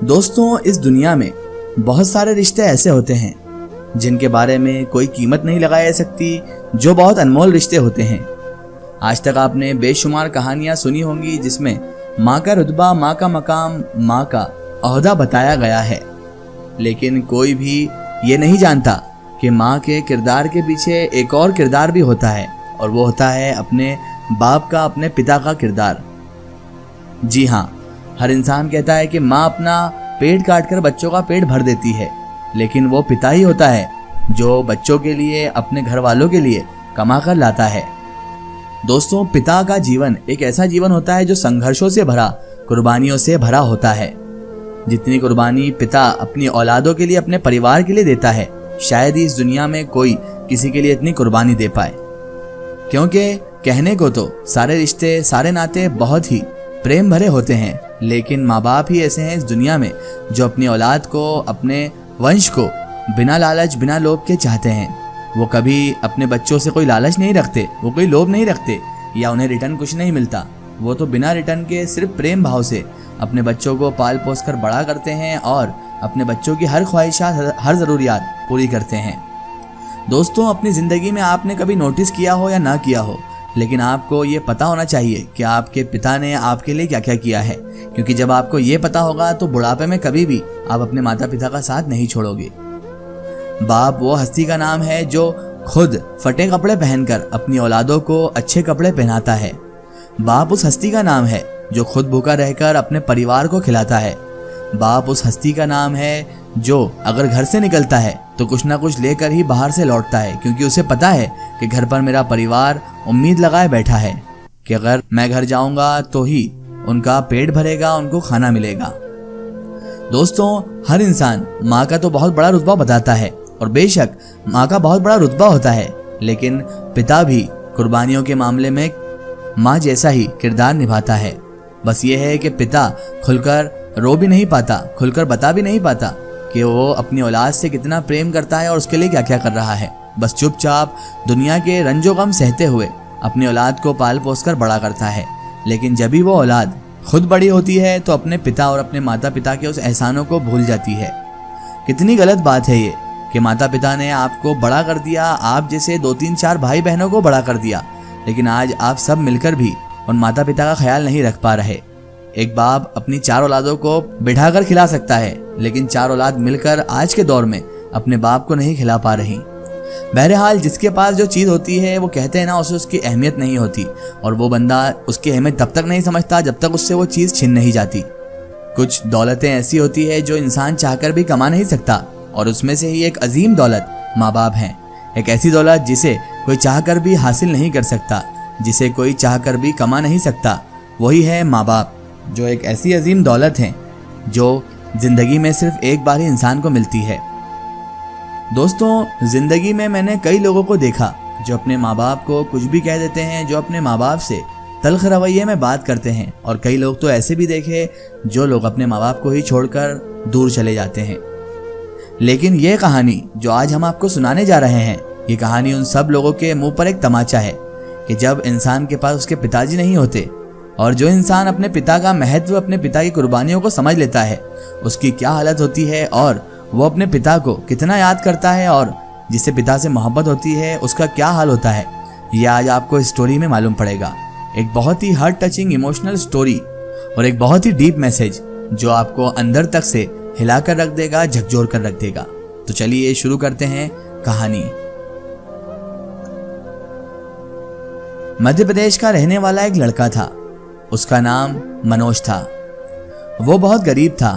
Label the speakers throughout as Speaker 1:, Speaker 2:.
Speaker 1: दोस्तों, इस दुनिया में बहुत सारे रिश्ते ऐसे होते हैं जिनके बारे में कोई कीमत नहीं लगाई जा सकती, जो बहुत अनमोल रिश्ते होते हैं। आज तक आपने बेशुमार कहानियां सुनी होंगी जिसमें माँ का रुतबा, माँ का मकाम, माँ का ओहदा बताया गया है, लेकिन कोई भी ये नहीं जानता कि माँ के किरदार के पीछे एक और किरदार भी होता है, और वो होता है अपने बाप का, अपने पिता का किरदार। जी हाँ, हर इंसान कहता है कि माँ अपना पेट काट कर बच्चों का पेट भर देती है, लेकिन वो पिता ही होता है जो बच्चों के लिए, अपने घर वालों के लिए कमा कर लाता है। दोस्तों, पिता का जीवन एक ऐसा जीवन होता है जो संघर्षों से भरा, कुर्बानियों से भरा होता है। जितनी कुर्बानी पिता अपनी औलादों के लिए, अपने परिवार के लिए देता है, शायद ही इस दुनिया में कोई किसी के लिए इतनी कुर्बानी दे पाए। क्योंकि कहने को तो सारे रिश्ते, सारे नाते बहुत ही प्रेम भरे होते हैं, लेकिन माँ बाप ही ऐसे हैं इस दुनिया में जो अपनी औलाद को, अपने वंश को बिना लालच, बिना लोभ के चाहते हैं। वो कभी अपने बच्चों से कोई लालच नहीं रखते, वो कोई लोभ नहीं रखते, या उन्हें रिटर्न कुछ नहीं मिलता। वो तो बिना रिटर्न के सिर्फ प्रेम भाव से अपने बच्चों को पाल पोस कर बड़ा करते हैं और अपने बच्चों की हर ख्वाहिशात, हर ज़रूरियात पूरी करते हैं। दोस्तों, अपनी ज़िंदगी में आपने कभी नोटिस किया हो या ना किया हो, लेकिन आपको ये पता होना चाहिए कि आपके पिता ने आपके लिए क्या क्या किया है, क्योंकि जब आपको ये पता होगा तो बुढ़ापे में कभी भी आप अपने माता पिता का साथ नहीं छोड़ोगे। बाप वो हस्ती का नाम है जो खुद फटे कपड़े पहनकर अपनी औलादों को अच्छे कपड़े पहनाता है। बाप उस हस्ती का नाम है जो खुद भूखा रहकर अपने परिवार को खिलाता है। बाप उस हस्ती का नाम है जो अगर घर से निकलता है तो कुछ ना कुछ लेकर ही बाहर से लौटता है, क्योंकि उसे पता है कि घर पर मेरा परिवार उम्मीद लगाए बैठा है कि अगर मैं घर जाऊंगा तो ही उनका पेट भरेगा, उनको खाना मिलेगा। दोस्तों, हर इंसान माँ का तो बहुत बड़ा रुतबा बताता है, और बेशक माँ का बहुत बड़ा रुतबा होता है, लेकिन पिता भी कुर्बानियों के मामले में माँ जैसा ही किरदार निभाता है। बस ये है कि पिता खुलकर रो भी नहीं पाता, खुलकर बता भी नहीं पाता कि वो अपनी औलाद से कितना प्रेम करता है और उसके लिए क्या क्या कर रहा है। बस चुपचाप दुनिया के रंजो गम सहते हुए अपनी औलाद को पाल पोस कर बड़ा करता है। लेकिन जब भी वो औलाद खुद बड़ी होती है तो अपने पिता और अपने माता पिता के उस एहसानों को भूल जाती है। कितनी गलत बात है ये कि माता पिता ने आपको बड़ा कर दिया, आप जैसे 2-3-4 भाई बहनों को बड़ा कर दिया, लेकिन आज आप सब मिलकर भी उन माता पिता का ख्याल नहीं रख पा रहे। एक बाप अपनी 4 औलादों को बिठाकर खिला सकता है, लेकिन 4 औलाद मिलकर आज के दौर में अपने बाप को नहीं खिला पा रही। बहरहाल, जिसके पास जो चीज़ होती है वो कहते हैं ना, उसे उसकी अहमियत नहीं होती, और वो बंदा उसकी अहमियत तब तक नहीं समझता जब तक उससे वो चीज़ छिन नहीं जाती। कुछ दौलतें ऐसी होती है जो इंसान चाहकर भी कमा नहीं सकता, और उसमें से ही एक अजीम दौलत माँ बाप हैं। एक ऐसी दौलत जिसे कोई चाहकर भी हासिल नहीं कर सकता, जिसे कोई चाहकर भी कमा नहीं सकता, वही है माँ बाप, जो एक ऐसी अजीम दौलत है जो जिंदगी में सिर्फ एक बार ही इंसान को मिलती है। दोस्तों, जिंदगी में मैंने कई लोगों को देखा जो अपने माँ बाप को कुछ भी कह देते हैं, जो अपने माँ बाप से तल्ख रवैये में बात करते हैं, और कई लोग तो ऐसे भी देखे जो लोग अपने माँ बाप को ही छोड़कर दूर चले जाते हैं। लेकिन ये कहानी जो आज हम आपको सुनाने जा रहे हैं, ये कहानी उन सब लोगों के मुंह पर एक तमाचा है कि जब इंसान के पास उसके पिताजी नहीं होते, और जो इंसान अपने पिता का महत्व, अपने पिता की कुर्बानियों को समझ लेता है, उसकी क्या हालत होती है, और वो अपने पिता को कितना याद करता है, और जिससे पिता से मोहब्बत होती है उसका क्या हाल होता है, ये आज आपको इस स्टोरी में मालूम पड़ेगा। एक बहुत ही हार्ट टचिंग इमोशनल स्टोरी और एक बहुत ही डीप मैसेज जो आपको अंदर तक से हिलाकर रख देगा, झकझोर कर रख देगा। तो चलिए शुरू करते हैं कहानी। मध्य प्रदेश का रहने वाला एक लड़का था, उसका नाम मनोज था। वो बहुत गरीब था,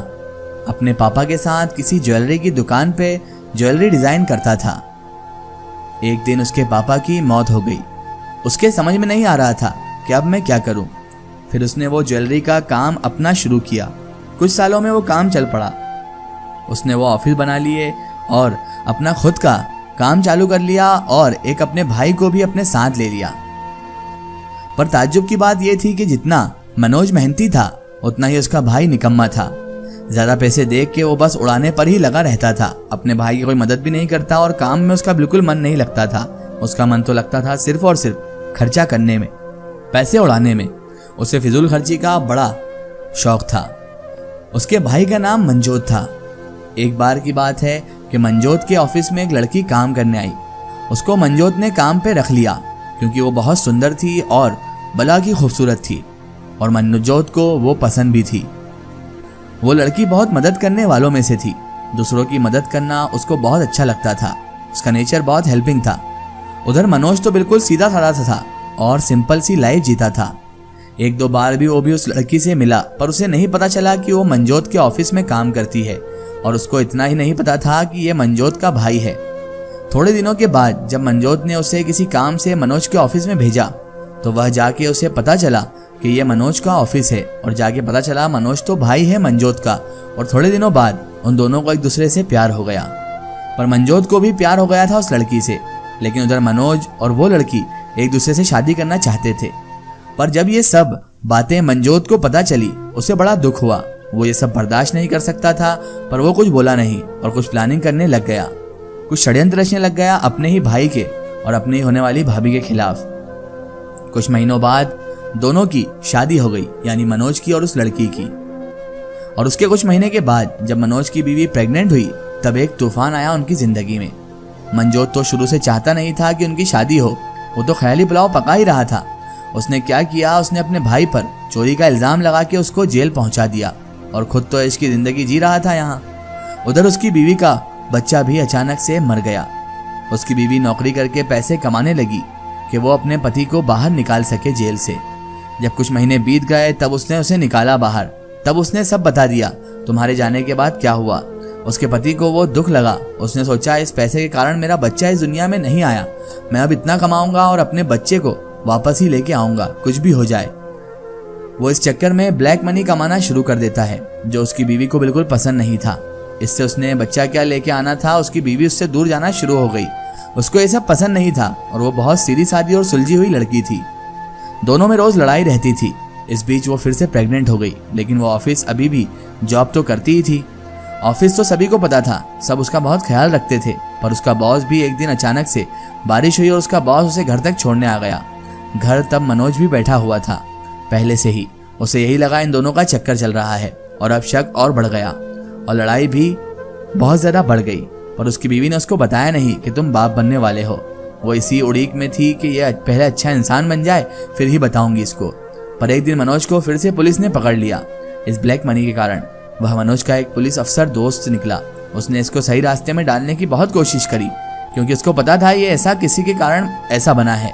Speaker 1: अपने पापा के साथ किसी ज्वेलरी की दुकान पे ज्वेलरी डिजाइन करता था। एक दिन उसके पापा की मौत हो गई। उसके समझ में नहीं आ रहा था कि अब मैं क्या करूं। फिर उसने वो ज्वेलरी का काम अपना शुरू किया। कुछ सालों में वो काम चल पड़ा। उसने वो ऑफिस बना लिए और अपना खुद का काम चालू कर लिया, और एक अपने भाई को भी अपने साथ ले लिया। पर ताज्जुब की बात यह थी कि जितना मनोज मेहनती था, उतना ही उसका भाई निकम्मा था। ज्यादा पैसे देख के वो बस उड़ाने पर ही लगा रहता था। अपने भाई की कोई मदद भी नहीं करता, और काम में उसका बिल्कुल मन नहीं लगता था। उसका मन तो लगता था सिर्फ और सिर्फ खर्चा करने में, पैसे उड़ाने में। उसे फिजूल खर्ची का बड़ा शौक था। उसके भाई का नाम मनजोत था। एक बार की बात है कि मनजोत के ऑफिस में एक लड़की काम करने आई। उसको मनजोत ने काम पे रख लिया क्योंकि वो बहुत सुंदर थी और भला की खूबसूरत थी और मनजोत को वो पसंद भी थी। वो लड़की बहुत मदद करने वालों में से थी। दूसरों की मदद करना उसको बहुत अच्छा लगता था। उसका नेचर बहुत हेल्पिंग था। उधर मनोज तो बिल्कुल सीधा साधा था और सिंपल सी लाइफ जीता था। एक दो बार भी वो भी उस लड़की से मिला, पर उसे नहीं पता चला कि वो मनजोत के ऑफिस में काम करती है और उसको इतना ही नहीं पता था कि ये मनजोत का भाई है। थोड़े दिनों के बाद जब मनजोत ने उसे किसी काम से मनोज के ऑफिस में भेजा तो वह जाके उसे पता चला कि ये मनोज का ऑफिस है और जाके पता चला मनोज तो भाई है मनजोत का। और थोड़े दिनों बाद उन दोनों को एक दूसरे से प्यार हो गया। पर मनजोत को भी प्यार हो गया था उस लड़की से, लेकिन उधर मनोज और वो लड़की एक दूसरे से शादी करना चाहते थे। पर जब ये सब बातें मनजोत को पता चली उसे बड़ा दुख हुआ। वो ये सब बर्दाश्त नहीं कर सकता था, पर वो कुछ बोला नहीं और कुछ प्लानिंग करने लग गया। कुछ षड्यंत्र रचने लग गया अपने ही भाई के और अपनी होने वाली भाभी के खिलाफ। कुछ महीनों बाद दोनों की शादी हो गई, यानी मनोज की और उस लड़की की। और उसके कुछ महीने के बाद जब मनोज की बीवी प्रेग्नेंट हुई तब एक तूफान आया उनकी जिंदगी में। मनजोत तो शुरू से चाहता नहीं था कि उनकी शादी हो, वो तो ख्याली पुलाव पका ही रहा था। उसने क्या किया, उसने अपने भाई पर चोरी का इल्जाम लगा के उसको जेल पहुंचा दिया और खुद तो इसकी जिंदगी जी रहा था यहाँ। उधर उसकी बीवी का बच्चा भी अचानक से मर गया। उसकी बीवी नौकरी करके पैसे कमाने लगी कि वो अपने पति को बाहर निकाल सके जेल से। जब कुछ महीने बीत गए तब उसने उसे निकाला बाहर। तब उसने सब बता दिया, तुम्हारे जाने के बाद क्या हुआ। उसके पति को वो दुख लगा। उसने सोचा इस पैसे के कारण मेरा बच्चा इस दुनिया में नहीं आया, मैं अब इतना कमाऊंगा और अपने बच्चे को वापस ही लेके आऊंगा, कुछ भी हो जाए। वो इस चक्कर में ब्लैक मनी कमाना शुरू कर देता है, जो उसकी बीवी को बिल्कुल पसंद नहीं था। इससे उसने बच्चा क्या लेके आना था, उसकी बीवी उससे दूर जाना शुरू हो गई। उसको ये सब पसंद नहीं था और वो बहुत सीधी सादी और सुलझी हुई लड़की थी। दोनों में रोज लड़ाई रहती थी। इस बीच वो फिर से प्रेग्नेंट हो गई, लेकिन वो ऑफिस अभी भी जॉब तो करती ही थी। ऑफिस तो सभी को पता था, सब उसका बहुत ख्याल रखते थे। पर उसका बॉस भी एक दिन अचानक से बारिश हुई और उसका बॉस उसे घर तक छोड़ने आ गया। घर तब मनोज भी बैठा हुआ था पहले से ही। उसे यही लगा इन दोनों का चक्कर चल रहा है और अब शक और बढ़ गया और लड़ाई भी बहुत ज्यादा बढ़ गई। पर उसकी बीवी ने उसको बताया नहीं कि तुम बाप बनने वाले हो। वो इसी उड़ीक में थी कि ये पहले अच्छा इंसान बन जाए फिर ही बताऊंगी इसको। पर एक दिन मनोज को फिर से पुलिस ने पकड़ लिया इस ब्लैक मनी के कारण। वह मनोज का एक पुलिस अफसर दोस्त निकला। उसने इसको सही रास्ते में डालने की बहुत कोशिश करी क्योंकि उसको पता था ये ऐसा किसी के कारण ऐसा बना है।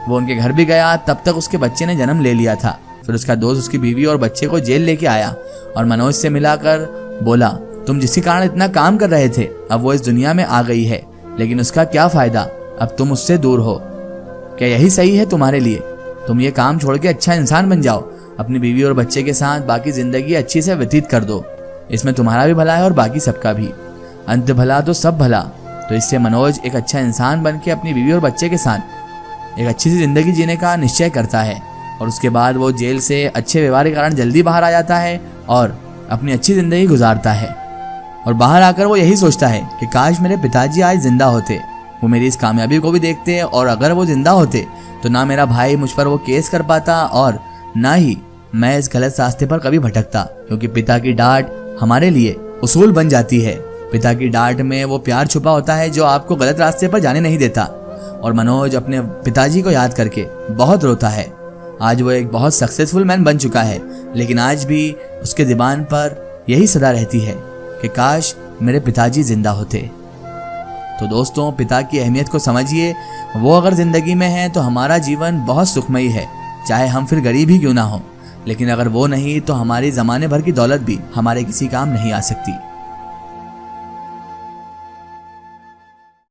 Speaker 1: वो उनके घर भी गया, तब तक उसके बच्चे ने जन्म ले लिया था। फिर उसका दोस्त उसकी बीवी और बच्चे को जेल लेके आया और मनोज से मिलाकर बोला, तुम जिसके कारण इतना काम कर रहे थे अब वो इस दुनिया में आ गई है, लेकिन उसका क्या फायदा, अब तुम उससे दूर हो। क्या यही सही है तुम्हारे लिए? तुम ये काम छोड़ के अच्छा इंसान बन जाओ, अपनी बीवी और बच्चे के साथ बाकी जिंदगी अच्छी से व्यतीत कर दो। इसमें तुम्हारा भी भला है और बाकी सबका भी। अंत भला तो सब भला। तो इससे मनोज एक अच्छा इंसान बन के अपनी बीवी और बच्चे के साथ एक अच्छी सी जिंदगी जीने का निश्चय करता है और उसके बाद वो जेल से अच्छे व्यवहार के कारण जल्दी बाहर आ जाता है और अपनी अच्छी जिंदगी गुजारता है। और बाहर आकर वो यही सोचता है कि काश मेरे पिताजी आज जिंदा होते, वो मेरी इस कामयाबी को भी देखते और अगर वो जिंदा होते तो ना मेरा भाई मुझ पर वो केस कर पाता और ना ही मैं इस गलत रास्ते पर कभी भटकता, क्योंकि पिता की डांट हमारे लिए उसूल बन जाती है। पिता की डांट में वो प्यार छुपा होता है जो आपको गलत रास्ते पर जाने नहीं देता। और मनोज अपने पिताजी को याद करके बहुत रोता है। आज वो एक बहुत सक्सेसफुल मैन बन चुका है, लेकिन आज भी उसके ज़ुबान पर यही सदा रहती है कि काश मेरे पिताजी जिंदा होते। तो दोस्तों, पिता की अहमियत को समझिए। वो अगर जिंदगी में है तो हमारा जीवन बहुत सुखमयी है, चाहे हम फिर गरीब ही क्यों ना हो। लेकिन अगर वो नहीं तो हमारी ज़माने भर की दौलत भी हमारे किसी काम नहीं आ सकती।